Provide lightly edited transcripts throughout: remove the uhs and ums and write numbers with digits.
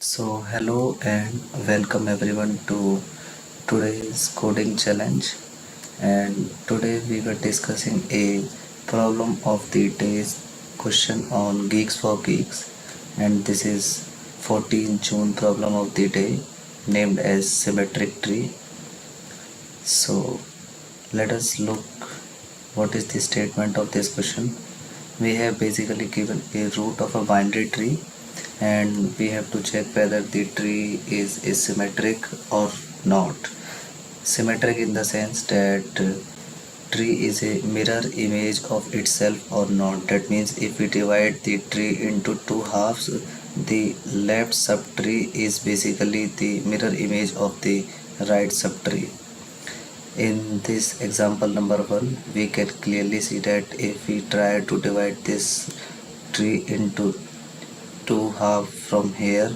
So, hello and welcome everyone to today's coding challenge. And today we were discussing a problem of the day's question on Geeks for Geeks. And this is 14 June problem of the day named as symmetric tree. So, let us look what is the statement of this question. We have basically given a root of a binary tree and we have to check whether the tree is symmetric or not. Symmetric in the sense that tree is a mirror image of itself or not. That means if we divide the tree into two halves, the left subtree is basically the mirror image of the right subtree. In this example number 1, we can clearly see that if we try to divide this tree into two half from here,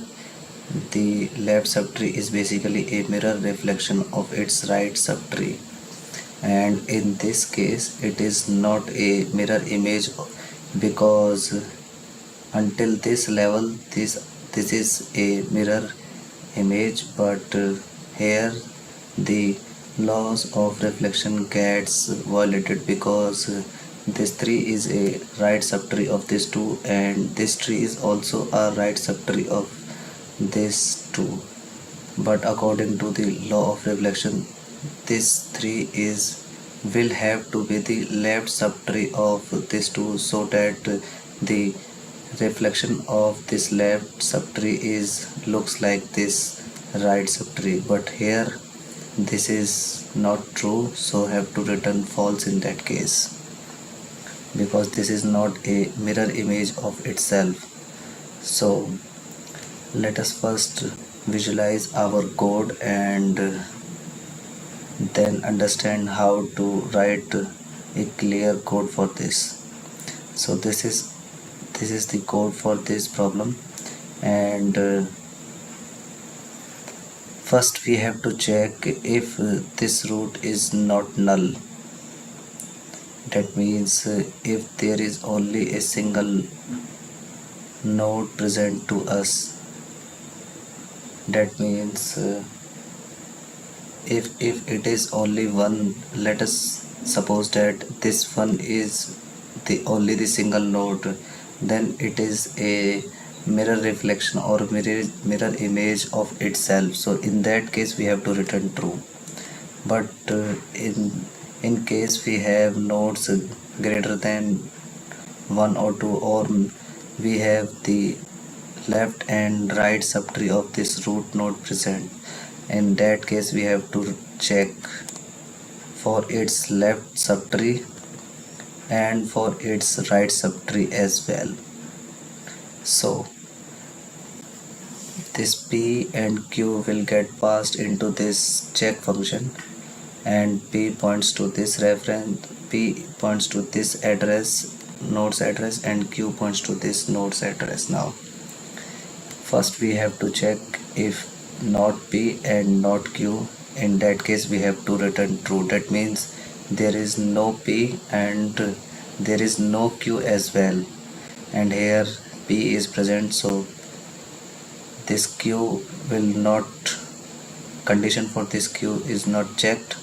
the left subtree is basically a mirror reflection of its right subtree, and in this case it is not a mirror image because until this level this is a mirror image, but here the laws of reflection gets violated because this 3 is a right subtree of this 2 and this tree is also a right subtree of this 2, but according to the law of reflection this 3 is will have to be the left subtree of this 2 so that the reflection of this left subtree is looks like this right subtree, but here this is not true, so have to return false in that case because this is not a mirror image of itself. So let us first visualize our code and then understand how to write a clear code for this. So this is the code for this problem, and first we have to check if this root is not null. That means if there is only a single node present to us, that means if it is only one, let us suppose that this one is the only the single node, then it is a mirror reflection or mirror image of itself, so in that case we have to return true. But in case we have nodes greater than 1 or 2, or we have the left and right subtree of this root node present, in that case we have to check for its left subtree and for its right subtree as well. So this p and q will get passed into this check function, and p points to this reference, p points to this address, node's address, and q points to this node's address. Now first we have to check if not p and not q. In that case we have to return true. That means there is no p and there is no q as well, and here p is present, so this q will not, condition for this q is not checked,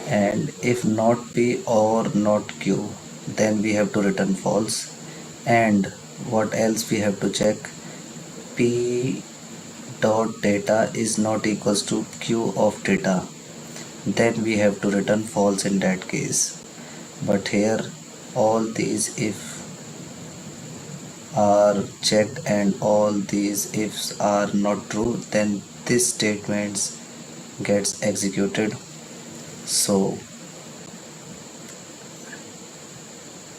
and if not p or not q then we have to return false. And what else we have to check? P dot data is not equals to q of data, then we have to return false in that case. But here all these if are checked and all these ifs are not true, then this statements gets executed. So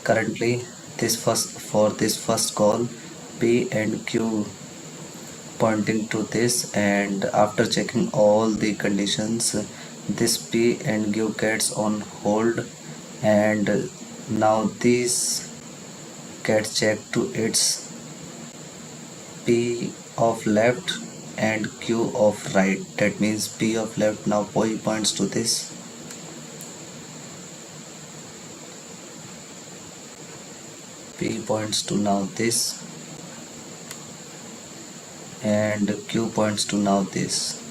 currently this first call p and q pointing to this, and after checking all the conditions this p and q gets on hold, and now this gets checked to its p of left and q of right. That means p of left now points to this, p points to now this, and q points to now this.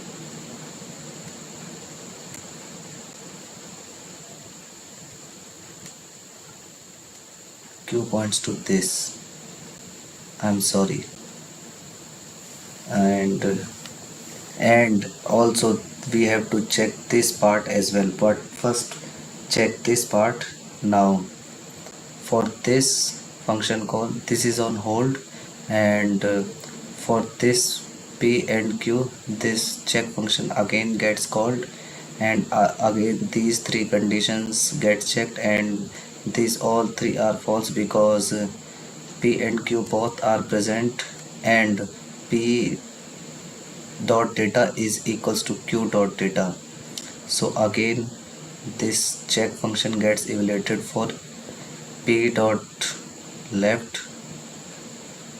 Q points to this. I'm sorry. And also we have to check this part as well, but first check this part. Now for this function call, this is on hold, and for this p and q, this check function again gets called, and again these three conditions get checked, and these all three are false because p and q both are present, and p dot data is equals to q dot data. So again this check function gets evaluated for p dot left,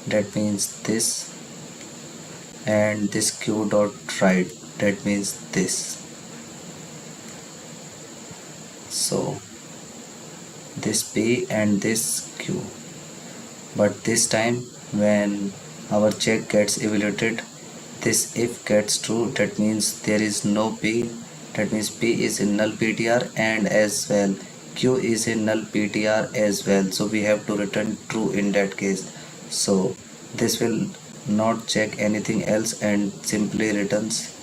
that means this, and this q dot right, that means this. So this p and this q, but this time when our check gets evaluated, this if gets true, that means there is no p, that means p is in null ptr, and as well q is in null ptr as well, so we have to return true in that case. So this will not check anything else and simply returns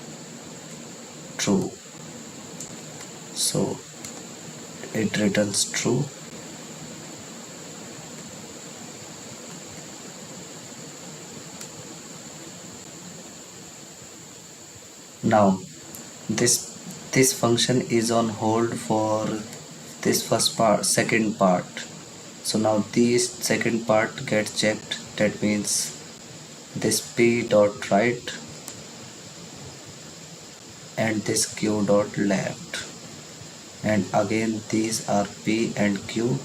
true. So it returns true. Now this function is on hold for this first part, second part. So now this second part gets checked, that means this p dot right and this q dot left, and again these are p and q,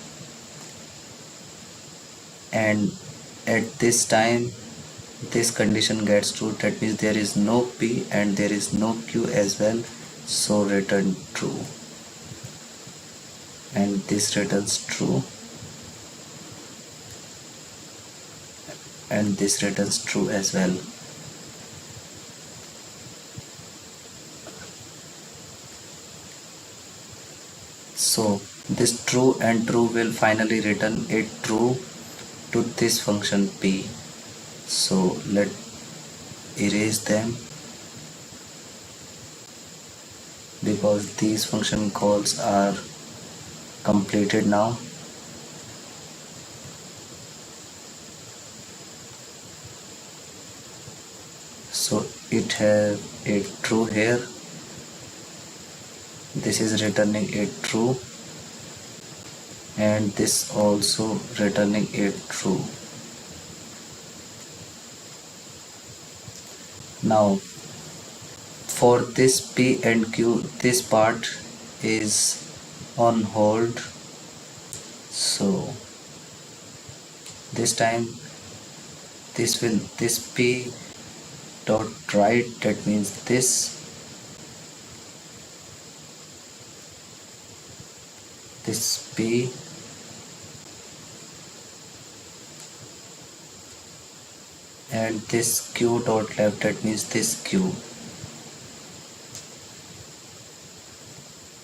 and at this time this condition gets true, that means there is no p and there is no q as well, so return true, and this returns true, and this returns true as well. So this true and true will finally return it true to this function p. So let erase them because these function calls are completed now. So it have a true here, this is returning a true, and this also returning a true. Now for this p and q, this part is on hold, so this time this p dot right, that means this p and this q dot left, that means this q,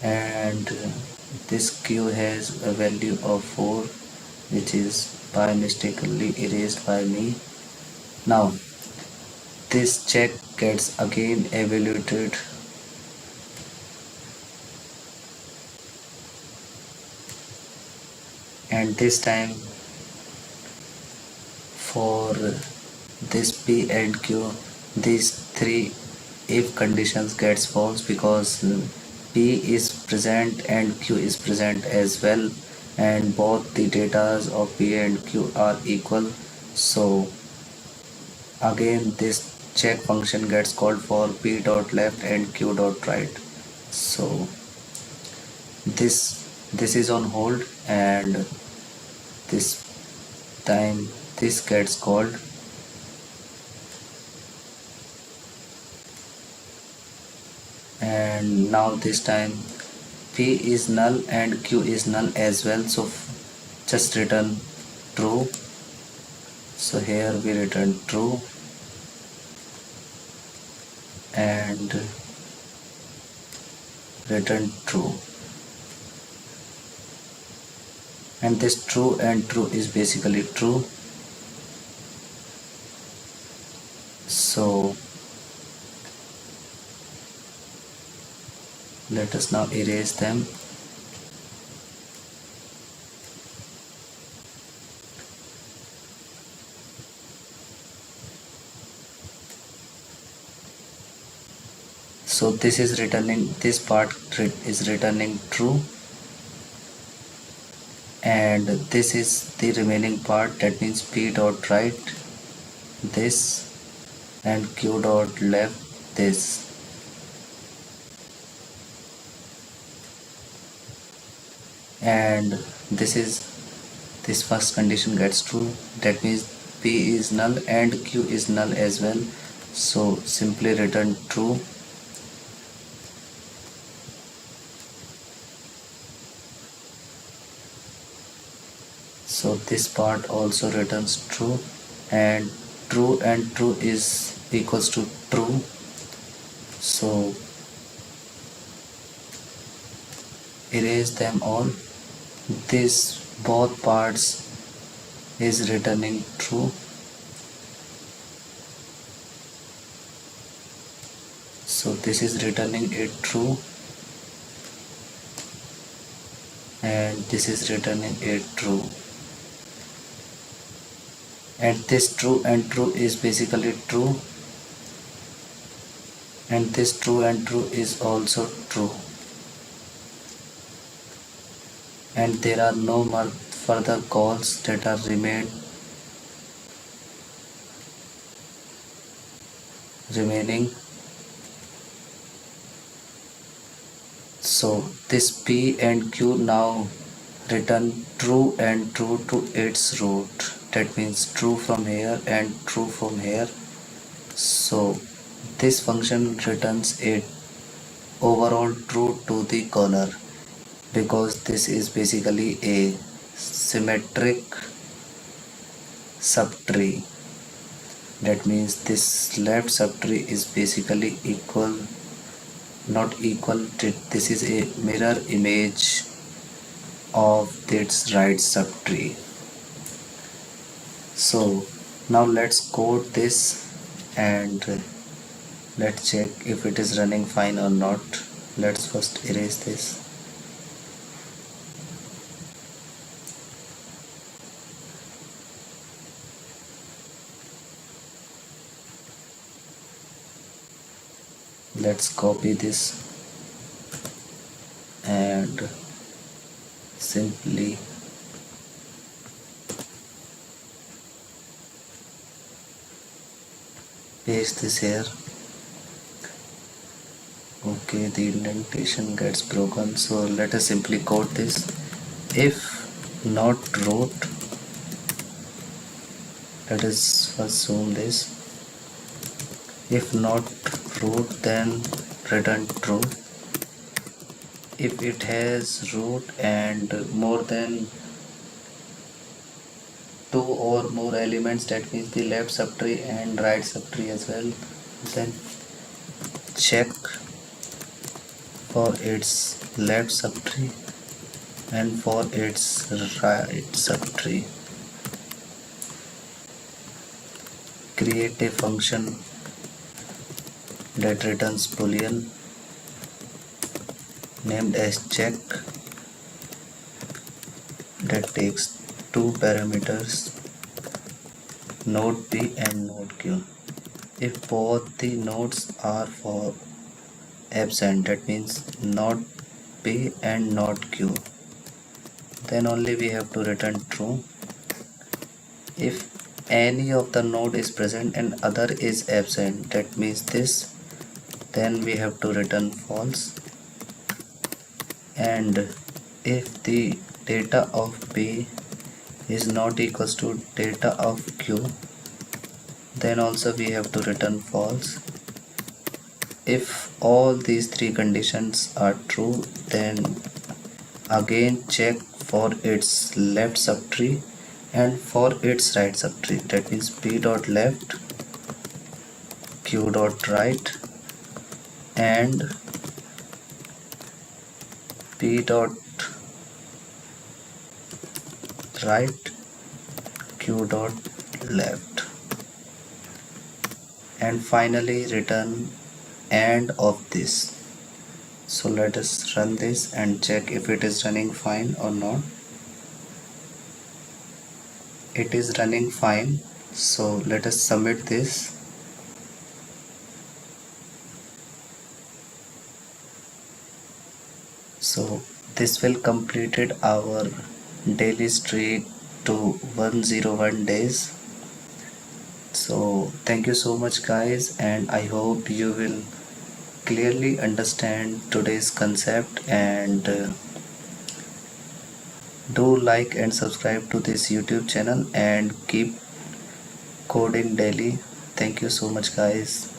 and this q has a value of 4, which is by mistakenly erased by me. Now this check gets again evaluated, and this time for this p and q, these three if conditions gets false because p is present and q is present as well, and both the datas of p and q are equal. So again this check function gets called for p dot left and q dot right. So this is on hold, and this time this gets called, and now this time p is null and q is null as well, so just return true. So here we return true, and return true. And this true and true is basically true. So let us now erase them. So this is returning, this part is returning true, and this is the remaining part, that means p dot right this and q dot left this. And this first condition gets true, that means p is null and q is null as well, so simply return true. So this part also returns true, and true is equals to true, so erase them all. This both parts is returning true, so this is returning it true, and this is returning it true. And this true and true is basically true, and this true and true is also true, and there are no more further calls that are remaining. So this p and q now return true and true to its root, that means true from here and true from here. So this function returns it overall true to the corner, because this is basically a symmetric subtree. That means this left subtree is basically equal, not equal, this is a mirror image of its right subtree. So now let's code this and let's check if it is running fine or not. Let's first erase this. Let's copy this and simply paste this here. Okay, the indentation gets broken, so let us simply code this. If not root, let us first zoom this. If not root, then return true. If it has root and more than 2 or more elements, that means the left subtree and right subtree as well, then check for its left subtree and for its right subtree. Create a function that returns boolean named as check, that takes two parameters, node p and node q. If both the nodes are for absent, that means not p and not q, then only we have to return true. If any of the node is present and other is absent, that means this, then we have to return false. And if the data of p is not equals to data of q, then also we have to return false. If all these three conditions are true, then again check for its left subtree and for its right subtree, that means p dot left, q dot right, and p dot right, q dot left, and finally return end of this. So let us run this and check if it is running fine or not. It is running fine, so let us submit this. So this will completed our daily streak to 101 days. So thank you so much guys, and I hope you will clearly understand today's concept, and do like and subscribe to this YouTube channel and keep coding daily. Thank you so much guys.